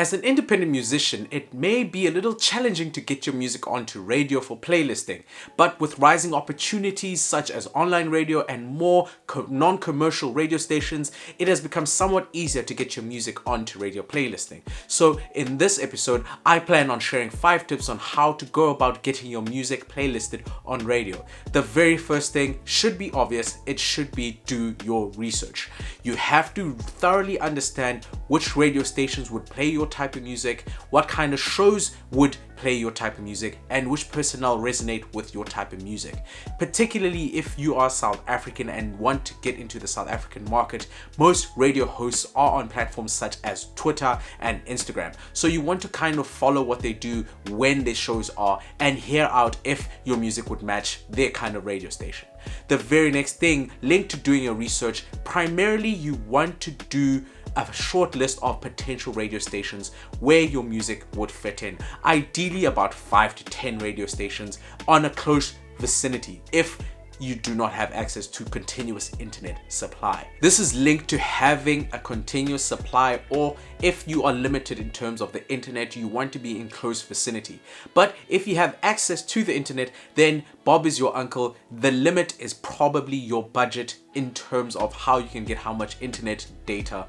As an independent musician, it may be a little challenging to get your music onto radio for playlisting, but with rising opportunities such as online radio and more non-commercial radio stations, it has become somewhat easier to get your music onto radio playlisting. So in this episode, I plan on sharing 5 tips on how to go about getting your music playlisted on radio. The very first thing should be obvious. It should be do your research. You have to thoroughly understand which radio stations would play your type of music, what kind of shows would play your type of music, and which personnel resonate with your type of music. Particularly if you are South African and want to get into the South African market, most radio hosts are on platforms such as Twitter and Instagram. So you want to kind of follow what they do when their shows are and hear out if your music would match their kind of radio station. The very next thing linked to doing your research, primarily you want to do a short list of potential radio stations where your music would fit in. Ideally about 5 to 10 radio stations on a close vicinity if you do not have access to continuous internet supply. This is linked to having a continuous supply, or if you are limited in terms of the internet, you want to be in close vicinity. But if you have access to the internet, then Bob is your uncle. The limit is probably your budget in terms of how you can get how much internet data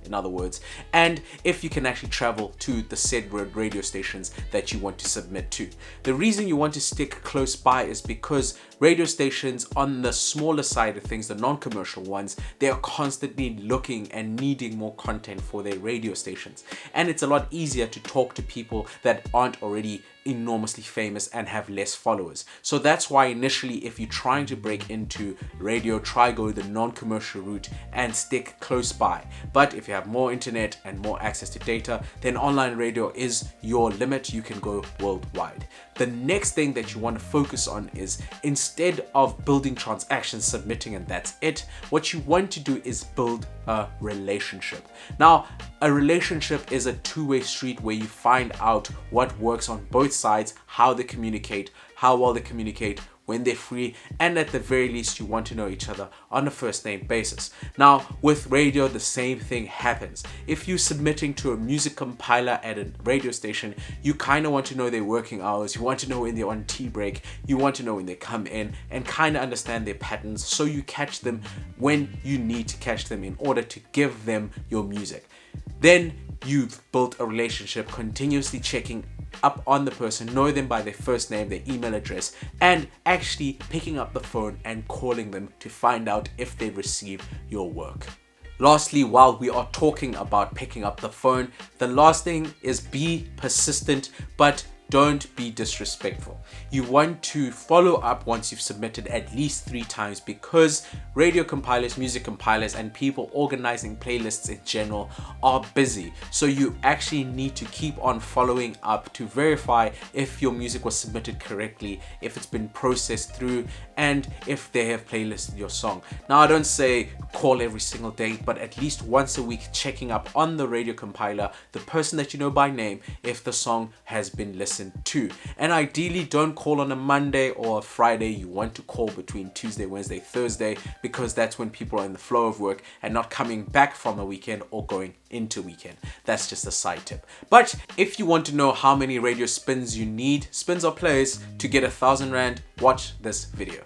in other words, and if you can actually travel to the said radio stations that you want to submit to. The reason you want to stick close by is because radio stations on the smaller side of things, the non-commercial ones, they are constantly looking and needing more content for their radio stations, and it's a lot easier to talk to people that aren't already enormously famous and have less followers. So that's why initially, if you're trying to break into radio, try go the non-commercial route and stick close by. But if you have more internet and more access to data, then online radio is your limit. You can go worldwide. The next thing that you want to focus on is, instead of building transactions, submitting, and that's it, what you want to do is build a relationship. Now, a relationship is a two-way street where you find out what works on both sides, how they communicate, how well they communicate, when they're free, and at the very least you want to know each other on a first name basis. Now with radio, the same thing happens. If you're submitting to a music compiler at a radio station, you kind of want to know their working hours, you want to know when they're on tea break, you want to know when they come in, and kind of understand their patterns so you catch them when you need to catch them in order to give them your music. Then you've built a relationship, continuously checking up on the person, know them by their first name, their email address, and actually picking up the phone and calling them to find out if they receive your work. Lastly, while we are talking about picking up the phone, the last thing is be persistent, but don't be disrespectful. You want to follow up once you've submitted at least 3 times, because radio compilers, music compilers, and people organizing playlists in general are busy. So you actually need to keep on following up to verify if your music was submitted correctly, if it's been processed through, and if they have playlisted your song. Now, I don't say call every single day, but at least once a week, checking up on the radio compiler, the person that you know by name, if the song has been listened to. And ideally, don't call on a Monday or a Friday. You want to call between Tuesday, Wednesday, Thursday, because that's when people are in the flow of work and not coming back from a weekend or going into weekend. That's just a side tip. But if you want to know how many radio spins you need, spins or plays, to get 1,000 Rand, watch this video.